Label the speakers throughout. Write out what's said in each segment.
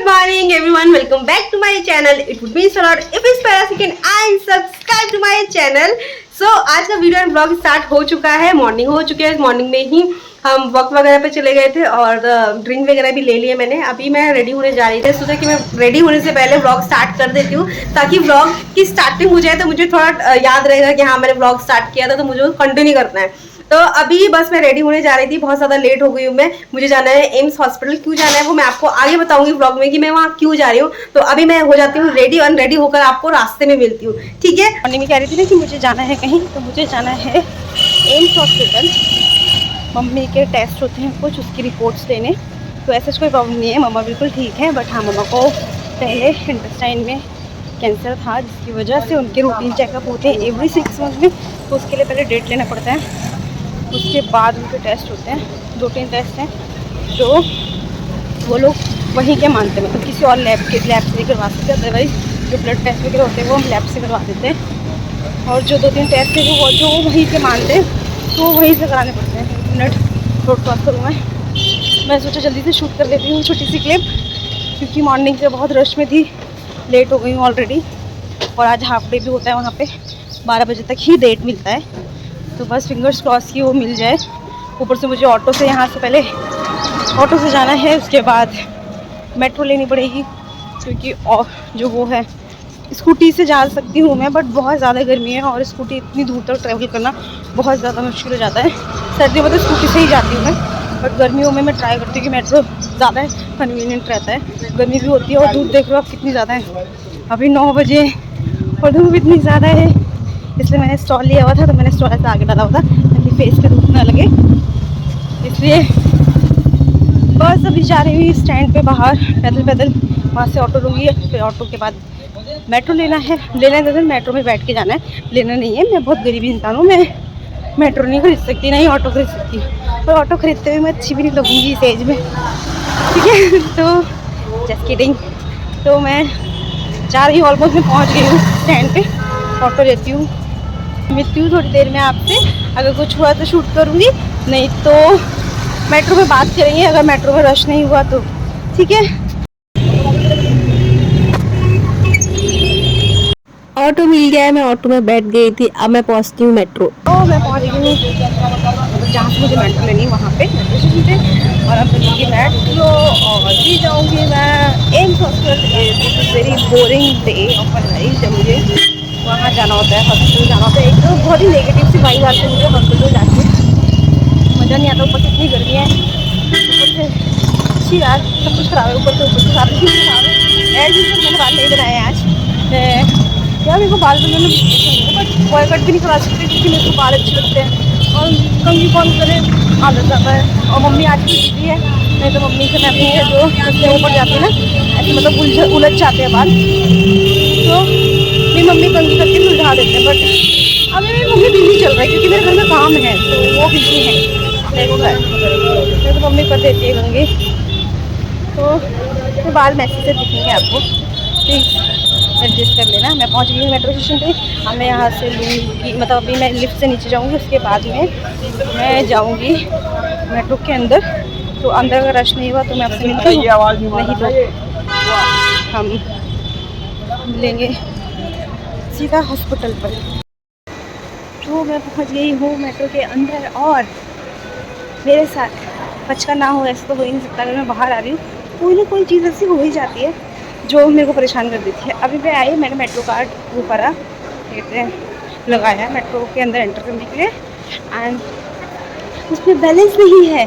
Speaker 1: Good morning everyone, welcome back to my channel. It would mean a lot if it's you can and subscribe to my channel. So आज का video and blog start हो चुका है, morning हो चुकी है। Morning में ही हम वॉक वगैरह पे चले गए थे और ड्रिंक वगैरह भी ले लिए मैंने। अभी मैं रेडी होने जा रही थी, सोचा कि मैं रेडी होने से पहले व्लॉग स्टार्ट कर देती हूँ ताकि व्लॉग की स्टार्टिंग हो जाए तो मुझे थोड़ा याद रहेगा कि हाँ मैंने व्लॉग स्टार्ट किया था, तो मुझे कंटिन्यू करना है। तो अभी बस मैं रेडी होने जा रही थी, बहुत ज़्यादा लेट हो गई हूँ मैं। मुझे जाना है एम्स हॉस्पिटल। क्यों जाना है वो मैं आपको आगे बताऊंगी व्लॉग में कि मैं वहाँ क्यों जा रही हूँ। तो अभी मैं हो जाती हूँ रेडी और रेडी होकर आपको रास्ते में मिलती हूँ, ठीक है। मॉर्निंग में कह रही थी ना कि मुझे जाना है कहीं, तो मुझे जाना है एम्स हॉस्पिटल। मम्मी के टेस्ट होते हैं कुछ, उसकी रिपोर्ट्स लेने। तो ऐसा कोई प्रॉब्लम नहीं है, मम्मा बिल्कुल ठीक है। बट हाँ, मम्मा को पहले इंटेस्टाइन में कैंसर था, जिसकी वजह से उनके रूटीन चेकअप होते हैं एवरी 6 मंथ में। तो उसके लिए पहले डेट लेना पड़ता है, उसके बाद उनके टेस्ट होते हैं। 2-3 टेस्ट हैं जो वो लोग वहीं के मानते हैं, मतलब किसी और लैब से नहीं करवा सकते। अदरवाइज जो ब्लड टेस्ट वगैरह होते हैं वो हम लैब से करवा देते हैं। और जो 2-3 टेस्ट है जो वहीं के मानते हैं, तो वहीं से कराने पड़ते हैं। 1 मिनट रोड क्रॉस करूँ मैं सोचा जल्दी से शूट कर लेती हूँ छोटी सी क्लिप, क्योंकि मॉर्निंग से बहुत रश में थी, लेट हो गई हूँ ऑलरेडी। और आज हाफ डे भी होता है वहाँ पे, 12 बजे तक ही डेट मिलता है। तो बस फिंगर्स क्रॉस की वो मिल जाए। ऊपर से मुझे ऑटो से यहाँ से पहले ऑटो से जाना है, उसके बाद मेट्रो लेनी पड़ेगी, क्योंकि जो वो है स्कूटी से जा सकती हूँ मैं, बट बहुत ज़्यादा गर्मी है और स्कूटी इतनी दूर तक ट्रैवल करना बहुत ज़्यादा मुश्किल हो जाता है। सर्दियों में तो स्कूटी से ही जाती हूँ मैं, बट गर्मियों में मैं ट्राई करती हूँ कि मेट्रो ज़्यादा कन्वीनियंट रहता है। गर्मी भी होती है और धूप देख लो आप कितनी ज़्यादा है, अभी 9 बजे और धूप इतनी ज़्यादा है। इसलिए मैंने स्टॉल लिया हुआ था, तो मैंने स्टॉल से आगे डाला हुआ था ताकि फेस पे धूप ना लगे। इसलिए बस अभी जा रही हुई स्टैंड पे बाहर पैदल पैदल, वहाँ से ऑटो लूँगी, फिर ऑटो के बाद मेट्रो लेना है। मेट्रो में बैठ के जाना है, लेना नहीं है। मैं बहुत गरीबी इंसान हूँ, मैं मेट्रो नहीं खरीद सकती, ना ही ऑटो खरीद सकती। और ऑटो खरीदते हुए मैं अच्छी भी नहीं लगूँगी इस एज में, ठीक है। तो जस्ट किडिंग। तो मैं जा रही हूँ, ऑलमोस्ट मैं पहुँच गई हूँ स्टैंड पे। ऑटो लेती हूँ, मिलती हूँ थोड़ी देर में आपसे। अगर कुछ हुआ तो शूट करूँगी, नहीं तो मेट्रो में बात करेंगे, अगर मेट्रो में रश नहीं हुआ तो, ठीक है। ऑटो मिल गया है, मैं ऑटो में बैठ गई थी। अब मैं पहुँचती हूँ मेट्रो। तो मैं पहुँच गई हूँ जहाँ से मुझे मेट्रो लेनी है, वहाँ पे मेट्रो स्टेशन पे। और अब बनेगी मेट्रो और भी जाऊँगी मैं AIIMS hospital. This is very boring day of my life, जब मुझे वहाँ जाना होता है, हॉस्पिटल जाना होता है। एक तो बहुत ही नेगेटिव सी वाइब आती है मुझे हॉस्पिटल जाके, मज़ा नहीं आता। ऊपर से इतनी गर्मी है, ऊपर से अच्छी यार सब कुछ खराब है, ऊपर से सारा चीज़ खराब है। एज यूजुअल मैंने बाल नहीं बनाए आज यार, मेरे को बाल बनाने में बट बॉय कट भी नहीं करा सकते, क्योंकि मेरे को बाल अच्छे लगते हैं और कंघी कौन करे, आदत जाता है। और मम्मी आज भी सीधी है, नहीं तो मम्मी से मैं अपनी जो सबसे ऊपर जाती है ना, ऐसे मतलब उलझ जाते हैं बाल, तो मेरी मम्मी कंघी करके सुलझा देते हैं। बट अभी मेरी मम्मी बिजी चल रहा है, क्योंकि मेरे घर में काम है, तो वो बिजी है, मेरे तो मम्मी कर देती है कंघी। तो बाल मैसेज से दिखेंगे आपको, प्लीज़ एडजस्ट कर लेना। मैं पहुंच गई हूँ मेट्रो स्टेशन पे। अब मैं यहाँ से लूँगी, मतलब अभी मैं लिफ्ट से नीचे जाऊँगी, उसके बाद में मैं जाऊँगी मेट्रो के अंदर। तो अंदर अगर रश नहीं हुआ तो मैं आपसे मिलती हूँ, नहीं तो हम मिलेंगे सीधा हॉस्पिटल पर। तो मैं पहुँच गई हूँ मेट्रो के अंदर, और मेरे साथ बचका ना हो ऐसा तो हो ही नहीं सकता। अगर मैं बाहर आ रही हूँ, कोई ना कोई चीज़ ऐसी हो ही जाती है जो मेरे को परेशान कर देती है। अभी मैं आई, मैंने मेट्रो कार्ड वो करा, कहते हैं लगाया मेट्रो के अंदर एंटर करने के लिए, एंड उसमें बैलेंस नहीं है।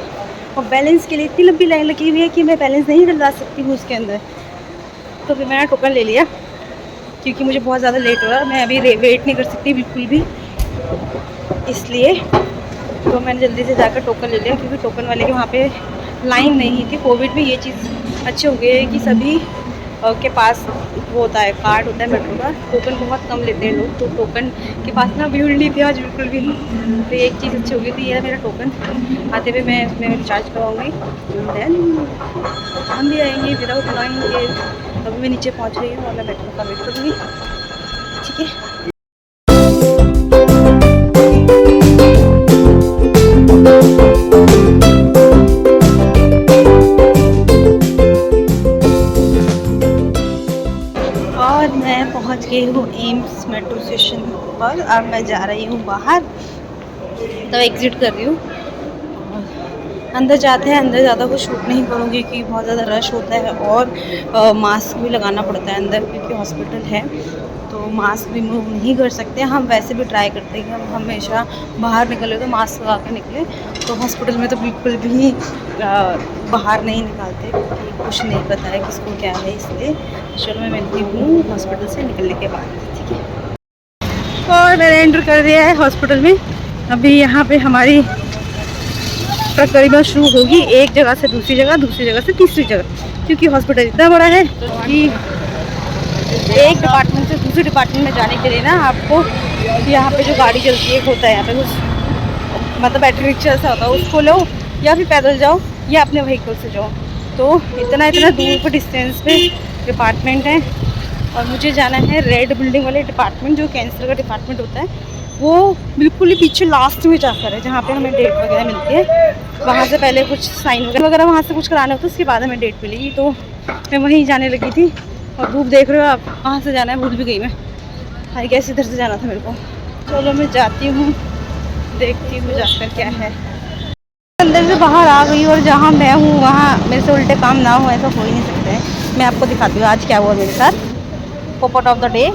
Speaker 1: और बैलेंस के लिए इतनी लंबी लाइन लगी हुई है कि मैं बैलेंस नहीं डलवा सकती हूँ उसके अंदर। तो फिर मैंने टोकन ले लिया, क्योंकि मुझे बहुत ज़्यादा लेट हो रहा है, मैं अभी वेट नहीं कर सकती बिल्कुल भी, इसलिए तो मैंने जल्दी से जाकर टोकन ले लिया। क्योंकि टोकन वाले के वहाँ पे लाइन नहीं थी। कोविड में ये चीज़ अच्छी हो गई है कि सभी के पास वो होता है, कार्ड होता है मेट्रो का। टोकन बहुत कम लेते हैं लोग, तो टोकन के पास ना भीड़ नहीं थी आज बिल्कुल भी। तो एक चीज़ अच्छी हो गई थी, ये मेरा टोकन आते हुए मैं इसमें रिचार्ज करवाऊँगी, देन हम भी आएंगे विदाउट लाइन के। अभी मैं नीचे पहुँच रही हूँ और मैं मेट्रो का वेट करूँगी, ठीक है।
Speaker 2: पहुंच गई हूँ एम्स मेट्रो स्टेशन पर। अब मैं जा रही हूँ बाहर, तो एग्ज़िट कर रही हूँ। अंदर जाते हैं, अंदर ज़्यादा कुछ शूट नहीं करूँगी क्योंकि बहुत ज़्यादा रश होता है और मास्क भी लगाना पड़ता है अंदर क्योंकि हॉस्पिटल है, तो मास्क रिमूव नहीं कर सकते। हम वैसे भी ट्राई करते हैं कि हम हमेशा बाहर निकले तो मास्क लगा के निकले, तो हॉस्पिटल में तो बिल्कुल भी बाहर नहीं निकालते क्योंकि कुछ नहीं पता है किसको क्या है, इसलिए चलो मैं मिलती हूँ हॉस्पिटल से निकलने के बाद, ठीक है। और मैंने एंटर कर दिया है हॉस्पिटल में। अभी यहाँ पे हमारी प्रक्रिया शुरू होगी, एक जगह से दूसरी जगह, दूसरी जगह से तीसरी जगह, क्योंकि हॉस्पिटल इतना बड़ा है कि एक डिपार्टमेंट से दूसरे डिपार्टमेंट में जाने के लिए ना आपको यहाँ पे जो गाड़ी चलती है होता है यहाँ पे कुछ मतलब बैटरी रिक्शा ऐसा होता है, उसको लो या फिर पैदल जाओ या अपने व्हीकल से जाओ। तो इतना दूर पर डिस्टेंस पे डिपार्टमेंट है और मुझे जाना है रेड बिल्डिंग वाले डिपार्टमेंट, जो कैंसर का डिपार्टमेंट होता है, वो बिल्कुल ही पीछे लास्ट में जाकर है, जहाँ पे हमें डेट वगैरह मिलती है। वहाँ से पहले कुछ साइन वगैरह वहाँ से कुछ कराना होता है, उसके बाद हमें डेट मिलेगी। तो मैं वहीं जाने लगी थी और धूप देख रहे हो आप, कहाँ से जाना है भूल भी गई मैं। आई गेस इधर से जाना था मेरे को। चलो मैं जाती हूँ, देखती हूँ जाकर क्या है। अंदर से बाहर आ गई और जहाँ मैं हूँ वहाँ मेरे से उल्टे काम ना हो ऐसा हो ही नहीं सकता है। मैं आपको दिखाती हूँ आज क्या हुआ मेरे साथ। पॉपअप ऑफ द डे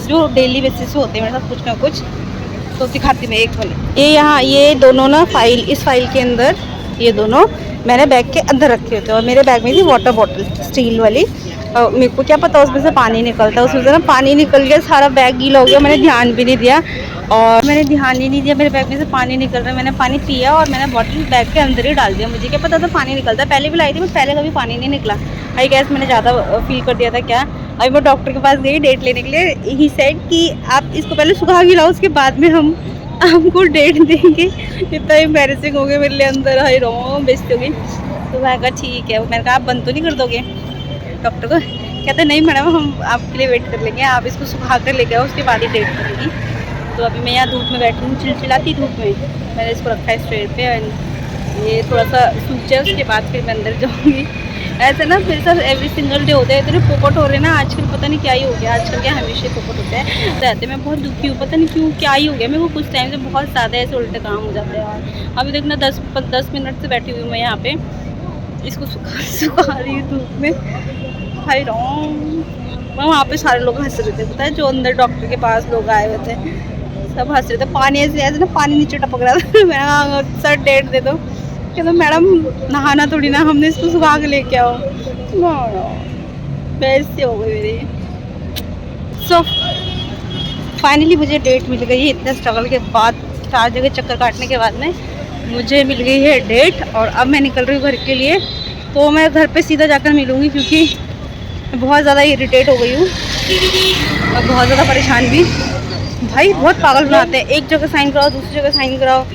Speaker 2: जो डेली बेसिस पे होते हैं मेरे साथ कुछ ना कुछ, तो दिखाती मैं एक मिनट। ये दोनों ना फाइल, इस फाइल के अंदर ये दोनों मैंने बैग के अंदर रखे होते हैं और मेरे बैग में थी वाटर बॉटल स्टील वाली। मेरे को क्या पता उसमें से पानी निकलता, उसमें से ना पानी निकल गया, सारा बैग गीला हो गया। मैंने ध्यान भी नहीं दिया मेरे बैग में से पानी निकल रहा है। मैंने पानी पिया और मैंने बॉटल बैग के अंदर ही डाल दिया। मुझे क्या पता था पानी निकलता है, पहले भी लाई थी बट पहले कभी पानी नहीं निकला। आई गैस मैंने ज़्यादा फील कर दिया था क्या। अभी मैं डॉक्टर के पास गई डेट लेने के लिए, ही सेड कि आप इसको पहले सुखा के लाओ, उसके बाद में हम आपको डेट देंगे। इतना एम्बैरेसिंग हो गया मेरे लिए, अंदर हाई रो बेइज्जती हो गई। तो मैं कहा ठीक है, मैंने कहा आप बंद तो नहीं कर दोगे डॉक्टर को। कहते नहीं मैडम हम आपके लिए वेट कर लेंगे, आप इसको सुखा कर लेके आओ उसके बाद ही डेट करेगी। तो अभी मैं यहाँ धूप में बैठी हूँ, चिलचिलाती धूप में, मैंने इसको रखा है स्ट्रेट पे और ये थोड़ा सा सूख जाए उसके बाद फिर मैं अंदर जाऊँगी। ऐसे ना मेरे साथ एवरी सिंगल डे होता है, इतने पोपट हो रहे हैं ना आजकल, पता नहीं क्या ही हो गया आजकल, क्या हमेशा पोपट होता है रहते। मैं बहुत दुखी हूँ, पता नहीं क्यों क्या ही हो गया मेरे को, कुछ टाइम से बहुत ज़्यादा ऐसे उल्टे काम हो जाते हैं। और अभी देखना 10 मिनट से बैठी हुई हूँ मैं यहाँ पे, इसको सुखा रही हूँ धूप में। हाय रॉन्ग, वहाँ पे सारे लोग हंस रहे थे, पता है जो अंदर डॉक्टर के पास लोग आए हुए थे सब हंस रहे थे। पानी ऐसे ना पानी नीचे टपक रहा था। मैं सर डेट दे दो, कहते मैडम नहाना थोड़ी ना, हमने इसको सुखा के लेके आओ। वैसे हो गई मेरी। सो फाइनली मुझे डेट मिल गई है, इतने स्ट्रगल के बाद, 4 जगह चक्कर काटने के बाद में मुझे मिल गई है डेट। और अब मैं निकल रही हूँ घर के लिए, तो मैं घर पे सीधा जाकर मिलूँगी क्योंकि मैं बहुत ज़्यादा इरिटेट हो गई हूँ और बहुत ज़्यादा परेशान भी। भाई बहुत पागल बनाते हैं, एक जगह साइन कराओ दूसरी जगह साइन कराओ।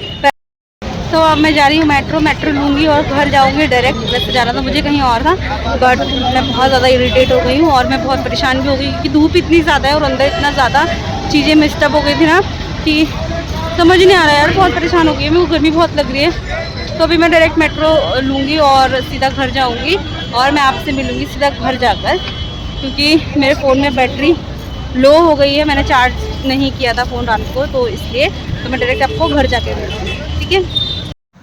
Speaker 2: तो अब मैं जा रही हूँ मेट्रो लूँगी और घर जाऊँगी डायरेक्ट। वैसे जाना तो मुझे कहीं और था बट मैं बहुत ज़्यादा इरिटेट हो गई हूँ और मैं बहुत परेशान भी हो गई क्योंकि धूप इतनी ज़्यादा है और अंदर इतना ज़्यादा चीज़ें मिस्टअप हो गई थी ना कि समझ नहीं आ रहा है यार, बहुत परेशान हो गई है, मेरे को गर्मी बहुत लग रही है। तो अभी मैं डायरेक्ट मेट्रो लूँगी और सीधा घर जाऊँगी और मैं आपसे मिलूँगी सीधा घर जाकर, क्योंकि मेरे फ़ोन में बैटरी लो हो गई है, मैंने चार्ज नहीं किया था फ़ोन रात को, तो इसलिए तो मैं डायरेक्ट आपको घर जाके मिलूँगी, ठीक है।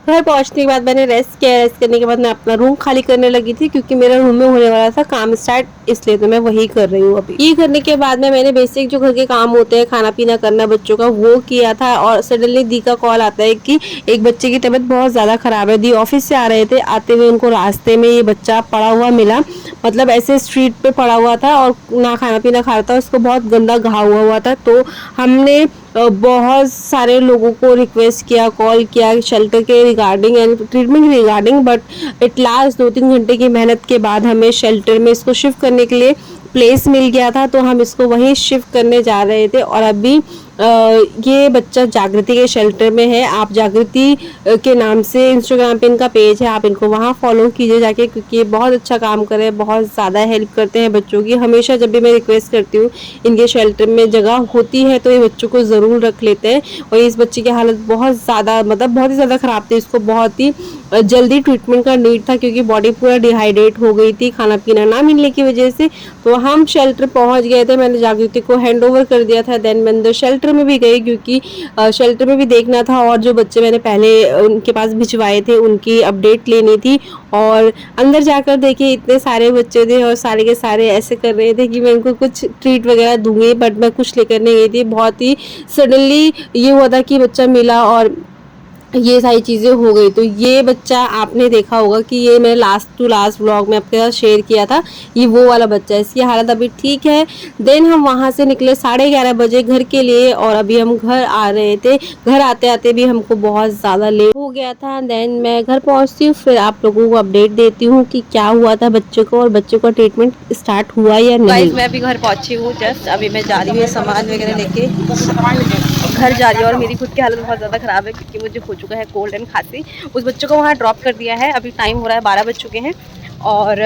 Speaker 1: घर पहुंचने के बाद मैंने रेस्ट किया, रेस्ट करने के बाद मैं अपना रूम खाली करने लगी थी क्योंकि मेरा रूम में होने वाला था काम स्टार्ट, इसलिए तो मैं वही कर रही हूँ अभी। ये करने के बाद में मैंने बेसिक जो घर के काम होते हैं, खाना पीना करना बच्चों का, वो किया था। और सडनली दी का कॉल आता है कि एक बच्चे की तबीयत बहुत ज़्यादा ख़राब है। दी ऑफिस से आ रहे थे, आते हुए उनको रास्ते में ये बच्चा पड़ा हुआ मिला, मतलब ऐसे स्ट्रीट पे पड़ा हुआ था और ना खाना पीना खा रहा था, उसको बहुत गंदा घाव हुआ था। तो हमने बहुत सारे लोगों को रिक्वेस्ट किया, कॉल किया शेल्टर के regarding and treatment regarding, but at last 2-3 घंटे की मेहनत के बाद हमें शेल्टर में इसको शिफ्ट करने के लिए प्लेस मिल गया था। तो हम इसको वहीं शिफ्ट करने जा रहे थे और अभी ये बच्चा जागृति के शेल्टर में है। आप जागृति के नाम से इंस्टाग्राम पे इनका पेज है, आप इनको वहाँ फॉलो कीजिए जाके, क्योंकि ये बहुत अच्छा काम कर रहे हैं, बहुत ज़्यादा हेल्प करते हैं बच्चों की। हमेशा जब भी मैं रिक्वेस्ट करती हूँ इनके शेल्टर में जगह होती है तो ये बच्चों को ज़रूर रख लेते हैं। और इस बच्चे की हालत बहुत ज़्यादा मतलब बहुत ही ज़्यादा ख़राब थी, इसको बहुत ही जल्दी ट्रीटमेंट का नीड था क्योंकि बॉडी पूरा डिहाइड्रेट हो गई थी खाना पीना ना मिलने की वजह से। तो हम शेल्टर पहुंच गए थे, मैंने जागृति को हैंड ओवर कर दिया था। देन मैं अंदर शेल्टर में भी गई क्योंकि शेल्टर में भी देखना था और जो बच्चे मैंने पहले उनके पास भिजवाए थे उनकी अपडेट लेनी थी। और अंदर जाकर देखिए इतने सारे बच्चे थे और सारे के सारे ऐसे कर रहे थे कि मैं इनको कुछ ट्रीट वगैरह दूंगी, बट मैं कुछ लेकर नहीं गई थी। बहुत ही सडनली ये हुआ था कि बच्चा मिला और ये सारी चीज़ें हो गई। तो ये बच्चा आपने देखा होगा कि ये मैंने लास्ट टू लास्ट व्लॉग में आपके साथ शेयर किया था, ये वो वाला बच्चा है। इसकी हालत अभी ठीक है। देन हम वहाँ से निकले 11:30 बजे घर के लिए और अभी हम घर आ रहे थे। घर आते आते भी हमको बहुत ज़्यादा लेट हो गया था। देन मैं घर पहुँचती हूँ, फिर आप लोगों को अपडेट देती हूँ कि क्या हुआ था बच्चे को और बच्चे का ट्रीटमेंट स्टार्ट हुआ या नहीं।
Speaker 2: मैं अभी घर पहुँची हूँ जस्ट, अभी मैं जा रही हूँ सामान वगैरह लेके घर जा रही हूँ। और मेरी खुद की हालत बहुत ज़्यादा ख़राब है क्योंकि मुझे हो चुका है कोल्ड एंड खांसी। उस बच्चों को वहाँ ड्रॉप कर दिया है, अभी टाइम हो रहा है 12 बज चुके हैं और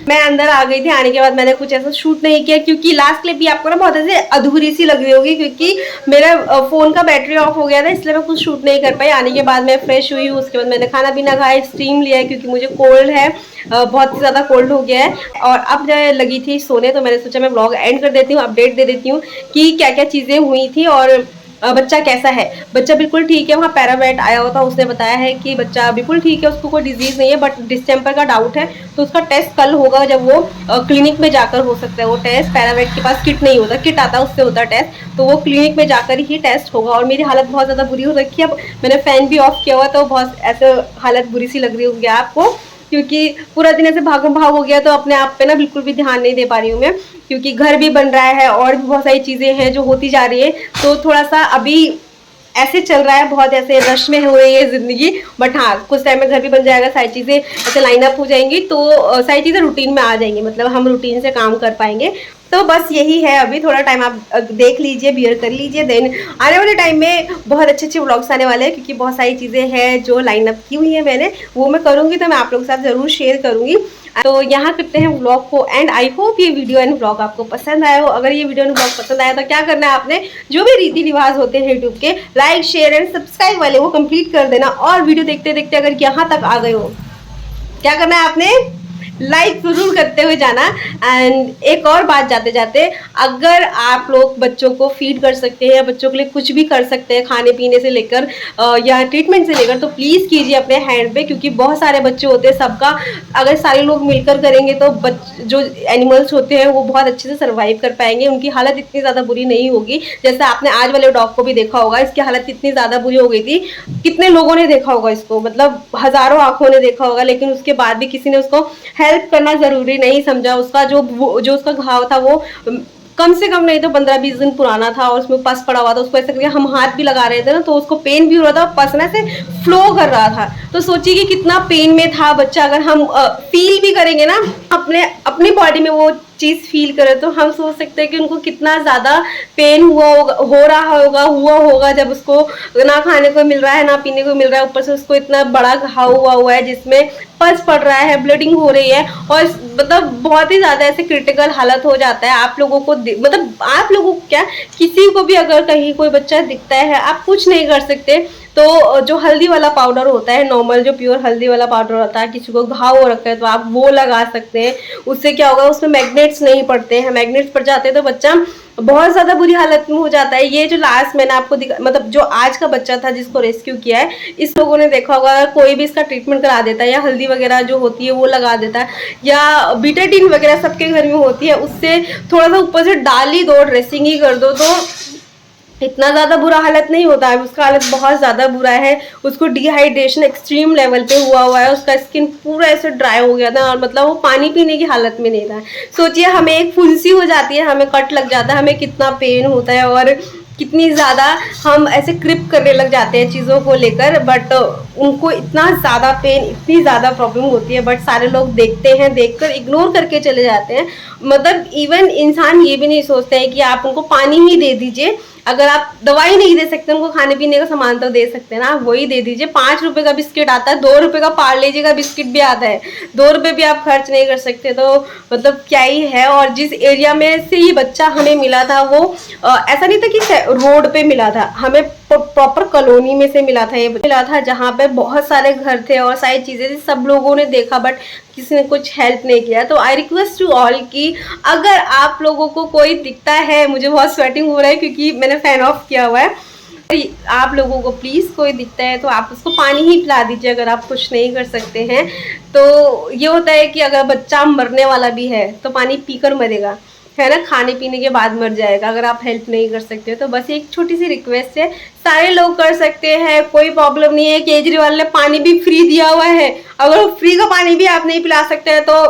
Speaker 1: मैं अंदर आ गई थी। आने के बाद मैंने कुछ ऐसा शूट नहीं किया क्योंकि लास्ट क्लिप भी आपको ना बहुत ऐसे अधूरी सी लग रही होगी क्योंकि मेरा फ़ोन का बैटरी ऑफ हो गया था, इसलिए मैं कुछ शूट नहीं कर पाई। आने के बाद मैं फ्रेश हुई, उसके बाद मैंने खाना पीना खाया, स्टीम लिया क्योंकि मुझे कोल्ड है, बहुत ही ज़्यादा कोल्ड हो गया है। और अब जब लगी थी सोने तो मैंने सोचा मैं ब्लॉग एंड कर देती हूँ, अपडेट दे देती हूँ कि क्या क्या चीज़ें हुई थी और बच्चा कैसा है। बच्चा बिल्कुल ठीक है, वहाँ पैरावेट आया हुआ था, उसने बताया है कि बच्चा बिल्कुल ठीक है, उसको कोई डिजीज़ नहीं है, बट डिस्टेम्पर का डाउट है तो उसका टेस्ट कल होगा जब वो क्लिनिक में जाकर हो सकता है वो टेस्ट। पैरावेट के पास किट नहीं होता, किट आता है उससे होता है टेस्ट, तो वो क्लिनिक में जाकर ही टेस्ट होगा। और मेरी हालत बहुत ज़्यादा बुरी हो रखी है, अब मैंने फ़ैन भी ऑफ किया हुआ तो बहुत ऐसे हालत बुरी सी लग रही होगी आपको क्योंकि पूरा दिन ऐसे भागम भाग हो गया तो अपने आप पे ना बिल्कुल भी ध्यान नहीं दे पा रही हूँ मैं, क्योंकि घर भी बन रहा है और भी बहुत सारी चीज़ें हैं जो होती जा रही है। तो थोड़ा सा अभी ऐसे चल रहा है, बहुत ऐसे रश में हो रही है ज़िंदगी, बट हाँ कुछ टाइम में घर भी बन जाएगा, सारी चीज़ें ऐसे लाइन अप हो जाएंगी तो सारी चीज़ें रूटीन में आ जाएंगी, मतलब हम रूटीन से काम कर पाएंगे। तो बस यही है, अभी थोड़ा टाइम आप देख लीजिए, बियर कर लीजिए। देन आने वाले टाइम में बहुत अच्छे अच्छे व्लॉग्स आने वाले हैं क्योंकि बहुत सारी चीज़ें हैं जो लाइन अप की हुई है मैंने, वो मैं करूँगी तो मैं आप लोगों के साथ ज़रूर शेयर करूँगी। तो यहाँ करते हैं व्लॉग को एंड आई होप ये वीडियो एंड व्लॉग आपको पसंद आया हो। अगर ये वीडियो एंड व्लॉग पसंद आया तो क्या करना है आपने, जो भी रीति रिवाज होते हैं यूट्यूब के लाइक शेयर एंड सब्सक्राइब वाले वो कंप्लीट कर देना। और वीडियो देखते देखते अगर यहाँ तक आ गए हो क्या करना है आपने, लाइक जरूर करते हुए जाना। एंड एक और बात जाते जाते, अगर आप लोग बच्चों को फीड कर सकते हैं या बच्चों के लिए कुछ भी कर सकते हैं खाने पीने से लेकर या ट्रीटमेंट से लेकर, तो प्लीज़ कीजिए अपने हैंड पे, क्योंकि बहुत सारे बच्चे होते हैं, सबका अगर सारे लोग मिलकर करेंगे तो जो एनिमल्स होते हैं वो बहुत अच्छे से सर्वाइव कर पाएंगे, उनकी हालत इतनी ज़्यादा बुरी नहीं होगी। जैसे आपने आज वाले डॉग को भी देखा होगा, इसकी हालत इतनी ज़्यादा बुरी हो गई थी, कितने लोगों ने देखा होगा इसको, मतलब हज़ारों आंखों ने देखा होगा, लेकिन उसके बाद भी किसी ने उसको हेल्प करना जरूरी नहीं समझा। उसका जो उसका घाव था वो कम से कम नहीं तो 15-20 दिन पुराना था और उसमें पस पड़ा हुआ था। उसको ऐसे करके हम हाथ भी लगा रहे थे ना तो उसको पेन भी हो रहा था, पस ना से फ्लो कर रहा था। तो सोचिए कि कितना पेन में था बच्चा। अगर हम फील भी करेंगे ना अपनी बॉडी में वो चीज़ फील करे तो हम सोच सकते हैं कि उनको कितना ज़्यादा पेन हो रहा होगा जब उसको ना खाने को मिल रहा है ना पीने को मिल रहा है, ऊपर से उसको इतना बड़ा घाव हुआ है जिसमें पस पड़ रहा है, ब्लीडिंग हो रही है और मतलब बहुत ही ज़्यादा ऐसे क्रिटिकल हालत हो जाता है। आप लोगों को मतलब आप लोगों को क्या, किसी को भी अगर कहीं कोई बच्चा दिखता है आप कुछ नहीं कर सकते, तो जो हल्दी वाला पाउडर होता है, नॉर्मल जो प्योर हल्दी वाला पाउडर होता है, किसी को घाव हो रखा है तो आप वो लगा सकते हैं। उससे क्या होगा, उसमें मैग्नेट्स नहीं पड़ते हैं, मैग्नेट्स पड़ जाते हैं तो बच्चा बहुत ज़्यादा बुरी हालत में हो जाता है। ये जो लास्ट मैंने आपको मतलब जो आज का बच्चा था जिसको रेस्क्यू किया है, इस लोगों ने देखा होगा कोई भी इसका ट्रीटमेंट करा देता है या हल्दी वगैरह जो होती है वो लगा देता है या बीटाडीन वगैरह सबके घर में होती है, उससे थोड़ा सा ऊपर से डाल ही दो, ड्रेसिंग ही कर दो तो इतना ज़्यादा बुरा हालत नहीं होता है। उसका हालत बहुत ज़्यादा बुरा है, उसको डिहाइड्रेशन एक्सट्रीम लेवल पे हुआ है, उसका स्किन पूरा ऐसे ड्राई हो गया था और मतलब वो पानी पीने की हालत में नहीं था। सोचिए हमें एक फुंसी हो जाती है, हमें कट लग जाता है, हमें कितना पेन होता है और कितनी ज़्यादा हम ऐसे क्रिप करने लग जाते हैं चीज़ों को लेकर, बट उनको इतना ज़्यादा पेन, इतनी ज़्यादा प्रॉब्लम होती है, बट सारे लोग देखते हैं, देखकर इग्नोर करके चले जाते हैं। मतलब इवन इंसान ये भी नहीं सोचते हैं कि आप उनको पानी ही दे दीजिए, अगर आप दवाई नहीं दे सकते, उनको खाने पीने का सामान तो दे सकते हैं ना, आप वही दे दीजिए। 5 रुपए का बिस्किट आता है, 2 रुपए का पार्ले जी का बिस्किट भी आता है, 2 रुपए भी आप खर्च नहीं कर सकते, तो मतलब क्या ही है। और जिस एरिया में से ये बच्चा हमें मिला था वो ऐसा नहीं था कि रोड पे मिला था, हमें प्रॉपर कॉलोनी में से मिला था, ये मिला था जहाँ पे बहुत सारे घर थे और सारी चीजें थी, सब लोगों ने देखा बट किसी ने कुछ हेल्प नहीं किया। तो आई रिक्वेस्ट टू ऑल कि अगर आप लोगों को कोई दिखता है, मुझे बहुत स्वेटिंग हो रहा है क्योंकि मैंने फैन ऑफ किया हुआ है, आप लोगों को प्लीज कोई दिखता है तो आप उसको पानी ही पिला दीजिए अगर आप कुछ नहीं कर सकते हैं। तो ये होता है कि अगर बच्चा मरने वाला भी है तो पानी पीकर मरेगा, है ना, खाने पीने के बाद मर जाएगा अगर आप हेल्प नहीं कर सकते। तो बस एक छोटी सी रिक्वेस्ट है, सारे लोग कर सकते हैं, कोई प्रॉब्लम नहीं है। केजरीवाल ने पानी भी फ्री दिया हुआ है, अगर फ्री का पानी भी आप नहीं पिला सकते हैं तो